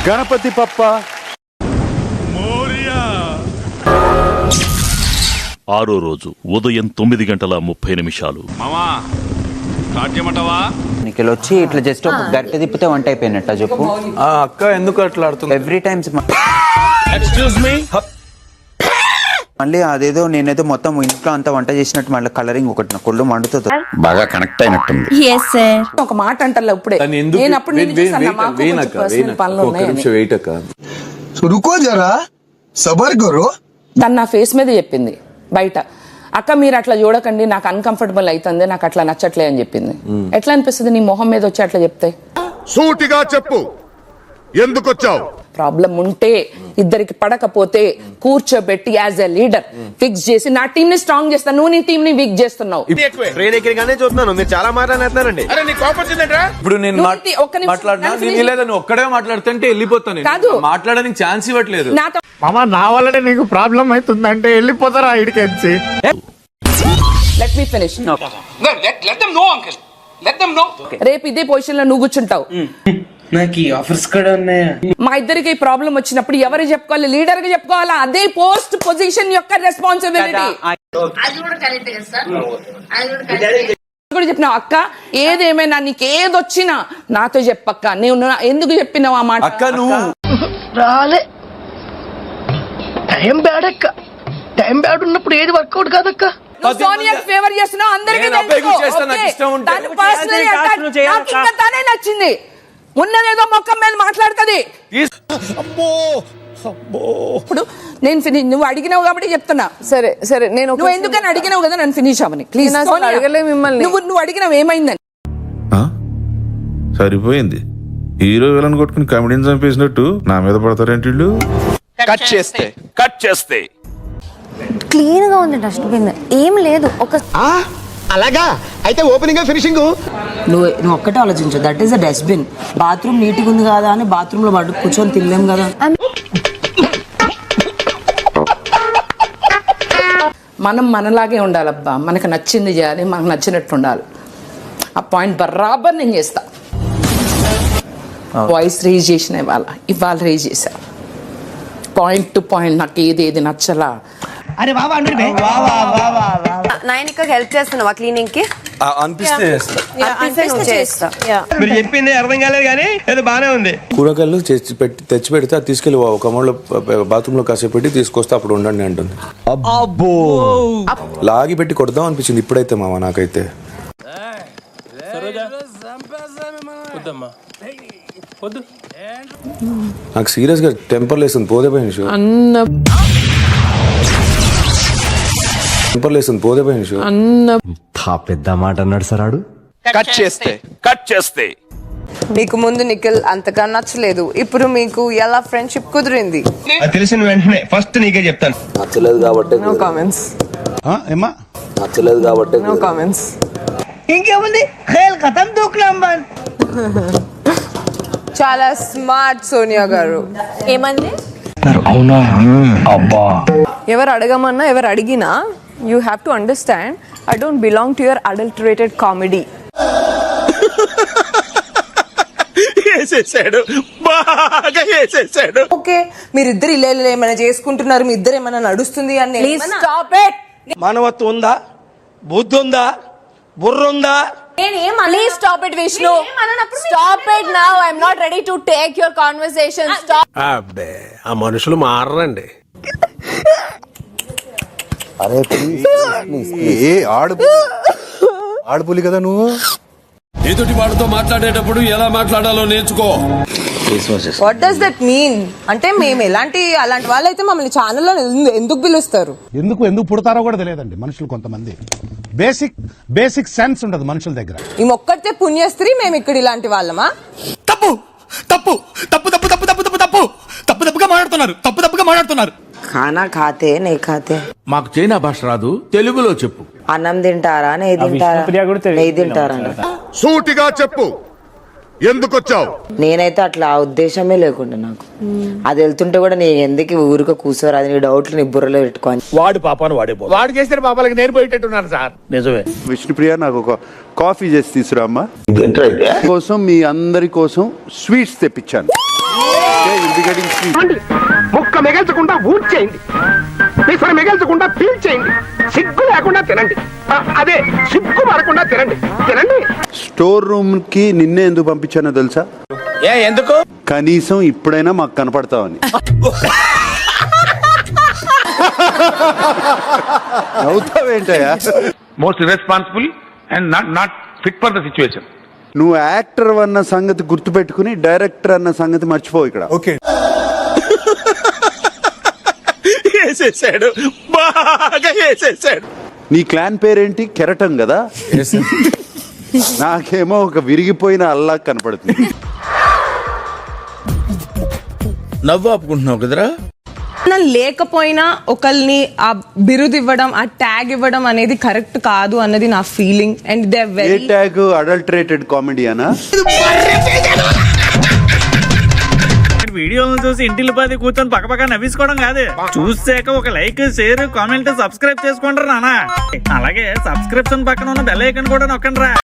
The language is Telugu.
గణపతి పప్ప ఆరో రోజు ఉదయం 9:30 నీకు వచ్చి ఇట్లా జస్ట్ ఒక గరిటె తిప్పితే వంట అయిపోయినట్ట చెప్పు. అక్క ఎందుకు అట్లా ఆడుతుంది? Every times excuse me. మళ్ళీ అదేదో నేనేదో మొత్తం ఇంట్లో అంతా వంట చేసినట్టు మళ్ళీ కలరింగ్ ఒకటి కొళ్ళు మండుతుంది. బాగా కనెక్ట్ అయినట్టుంది. ఒక మాట అంటారు ఇప్పుడే నేను అప్పుడు నిన్ను చూసాను, మాకు కొంచెం personal పనులు ఉన్నాయని. రుకో జరా సబర్ కరో. తను నా ఫేస్ మీద చెప్పింది బయట, అక్క మీరు అట్లా చూడకండి నాకు అన్కంఫర్టబుల్ అవుతుంది, నాకు అట్లా నచ్చట్లే అని చెప్పింది. ఎట్లా అనిపిస్తుంది నీ మొహం మీద వచ్చి అట్లా చెప్తే? సూటిగా చెప్పు, ఎందుకు వచ్చావు? ప్రాబ్లం ఉంటే ఇద్దరికి పడకపోతే కూర్చోబెట్టి యాజ్ ఎ లీడర్ ఫిక్స్ చేసి నా టీం ని స్ట్రాంగ్ చేస్తాను, నువ్వు నీ టీం ని వీక్ చేస్తున్నావు. చాలా మాట్లాడుతున్నారండి. ఇప్పుడు నేను మాట్లాడినా ఒక్కడే మాట్లాడుతుంటే వెళ్ళిపోతాను. కాదు, మాట్లాడడానికి ఛాన్స్ ఇవ్వట్లేదు. మామ నా వల్లనే నీకు ప్రాబ్లం అవుతుందంటే వెళ్ళిపోతారా ఇడికెచ్చి. Let me finish. రేపు ఇదే పొజిషన్ లో నువ్వు కూర్చుంటావు. నాకు ఈ ఆఫర్స్ కూడా ఉన్నాయా? మా ఇద్దరికి ప్రాబ్లం వచ్చినప్పుడు ఎవరు చెప్పుకోవాలి? లీడర్ గా చెప్పుకోవాలా? అదే పోస్ట్ పొజిషన్ యొక్క రెస్పాన్సిబిలిటీ. కూడా చెప్పినావు అక్క, ఏదేమైనా నీకు ఏదొచ్చినా నాతో చెప్పక్క. నువ్వు ఎందుకు చెప్పినావు ఆ మాట? అక్క నువ్వు రాలే టైం బ్యాడ్ అక్క, టైం బ్యాడ్ ఉన్నప్పుడు ఏది వర్కౌట్ కాదక్క. సోనియా ఫేవర్ చేస్తున్నావు, అందరికీ తనే నచ్చింది. ఉన్నదేదో మొక్కం మీద మాట్లాడుతుంది. ఇప్పుడు నేను నువ్వు అడిగినావు కాబట్టి చెప్తున్నా. సరే సరే, నేను నువ్వు ఎందుకని అడిగినావు కదా నన్ను ఫినిష్ అవ్వని ప్లీజ్. అడగలే మిమ్మల్ని. నువ్వు అడిగినావు ఏమైందని. సరిపోయింది. హీరో విలన్ కొట్టుకుని కమెడీని చంపేసినట్టు నా మీద పడతారేంటి వీళ్ళు? కట్ చేస్తే క్లీన్ గా ఉంది డస్ట్బిన్, ఏం లేదు. ఒక అలాగా అయితే ఓపెనింగ్ ఫినిషింగ్ నువ్వు ఒక్కటే ఆలోచించు, that is a dustbin. Bathroom నీట్గా ఉంది కదా అని బాత్రూమ్ లో పట్టు కూర్చొని తినలేం కదా. మనం మనలాగే ఉండాలబ్బా, మనకు నచ్చింది చేయాలి, మనకు నచ్చినట్టు ఉండాలి. ఆ పాయింట్ బరాబర్ నేను చేస్తా. వాయిస్ రేజ్ చేసిన ఇవాళ రేజ్ చేశా, పాయింట్ టు పాయింట్. నాకు ఏది నచ్చలా. అరే బాబా నైనిక హెల్ప్ చేస్తున్నావా క్లీనింగ్ కి? అనిపిస్తే మీరు చెప్పింది అర్థం కాలేదు కానీ ఏదో బానే ఉంది. కూరగాయలు తెచ్చి పెడితే అది తీసుకెళ్ళి ఒక అమౌంట్లో బాత్రూమ్ లో కాసేపు పెట్టి తీసుకొస్తే అప్పుడు ఉండండి అంటుంది. లాగి పెట్టి కొడదాం అనిపించింది ఇప్పుడైతే మామ నాకైతే. నాకు సీరియస్ గా టెంపర్ లేస్తుంది, పోదే పోయిన పెద్ద మాట అన్నాడు సార్ ఆడు. కట్ చేస్తే మీకు ముందు నిఖిల్ అంతగా నచ్చలేదు, ఇప్పుడు మీకు ఎలా ఫ్రెండ్షిప్ కుదిరింది? తెలిసిన వెంటనే ఫస్ట్ నీకే చెప్తాను. నచ్చలేదు కాబట్టి నో కామెంట్స్. నచ్చలేదు కాబట్టి నో కామెంట్స్. ఇంకేముంది, ఖేల్ ఖతం దూకులాం బన్. చాలా స్మార్ట్ సోనియా గారు. ఏమంది? అవునా అబ్బా. ఎవరు అడగమన్నా ఎవరు అడిగినా you have to understand I don't belong to your adulterated comedy. Okay, మీరిద్దరు ఇలా ఏమైనా చేసుకుంటున్నారు, మీ ఇద్దరు ఏమైనా నడుస్తుంది అని. Please stop it. మానవత్వం ఉందా, బుద్ధి ఉందా, బుర్ర ఉందా? Please stop it, Vishnu. Stop it now. I'm not ready to take your conversation. Stop. అబ్బే ఆ మనుషులు మారరండి. అరే ఆడుపులి కదా నువ్వు. ఎదుటి వాడితో మాట్లాడేటప్పుడు ఎలా మాట్లాడాలో నేర్చుకో. What does that mean? అంటే మేము అలాంటి వాళ్ళైతే మమ్మల్ని ఛానల్లో ఎందుకు పిలుస్తారు? ఎందుకు పుడతారో కూడా తెలియదండి మనుషులు. కొంతమంది బేసిక్ సెన్స్ ఉండదు మనుషుల దగ్గర. ఈ ఒక్కటే పుణ్యస్త్రీ మేము ఇక్కడ ఇలాంటి వాళ్ళమా? తప్పు తప్పు తప్పు తప్పు తప్పు తప్పు తప్పు తప్పు తప్పు తప్పుగా మాట్లాడుతున్నారు. ఖానా ఖాతే నే ఖాతే. మాకు చైనా భాష రాదు, తెలుగులో చెప్పు. అన్నం తింటారా, నెయ్యి తింటారా? నెయ్యి తింటారా? సూటిగా చెప్పు, ఎందుకొచ్చావు? నేనైతే అట్లా ఆ ఉద్దేశమే లేకుండా నాకు అది వెళ్తుంటే కూడా నేను ఎందుకు ఊరికే కూర్చోరు అది నీ డౌట్లు నీ బుర్రలో పెట్టుకొని వాడు పాపాను వాడే వాడు చేసిన పాపాలకి నేను పోయేటట్టున్నాను సార్. నిజమే. విష్ణుప్రియ నాకు ఒక కాఫీ చేసి తీసురా అమ్మా. కోసం మీ అందరి కోసం స్వీట్స్ తెప్పించాను. ముక్క మిగల్చకుండా ఊడ్ చేయండి, పిసర మిగల్చకుండా పీల్ చేయండి, సిగ్గు లేకుండా తినండి. అదే సిగ్గు మారకుండా తినండి తినండి. స్టోర్ రూమ్ కి నిన్నే ఎందుకు పంపించానో తెలుసా? ఎందుకు? కనీసం ఇప్పుడైనా మాకు కనపడతావని. అవుతావేంటయ్యా? Most irresponsible and not fit for the situation. నువ్వు యాక్టర్ అన్న సంగతి గుర్తుపెట్టుకుని డైరెక్టర్ అన్న సంగతి మర్చిపో ఇక్కడ. ఓకే. వేసేసాడు, బాగా వేసేసాడు. నీ క్లాన్ పేరేంటి? కెరటం కదా. నాకేమో ఒక విరిగిపోయిన అల్లా కనపడుతుంది. నవ్వు ఆపుకుంటున్నావు కదరా. లేకపోయినా ఒకరిని ఆ బిరుదు ఇవ్వడం, ఆ ట్యాగ్ ఇవ్వడం అనేది కరెక్ట్ కాదు అన్నది నా feeling. And they a very tag? Adulterated కామెడీనా? వీడియోలను చూసి ఇంటిల్లిపాది కూర్చొని పక్కపక్క నవ్వించుకోవడం కాదు, చూసాక ఒక లైక్, షేర్, కామెంట్, సబ్స్క్రైబ్ చేసుకోండి నాన్న. అలాగే సబ్స్క్రిప్షన్ పక్కన ఉన్న బెల్ ఐకాన్ కూడా నొక్కండి రా.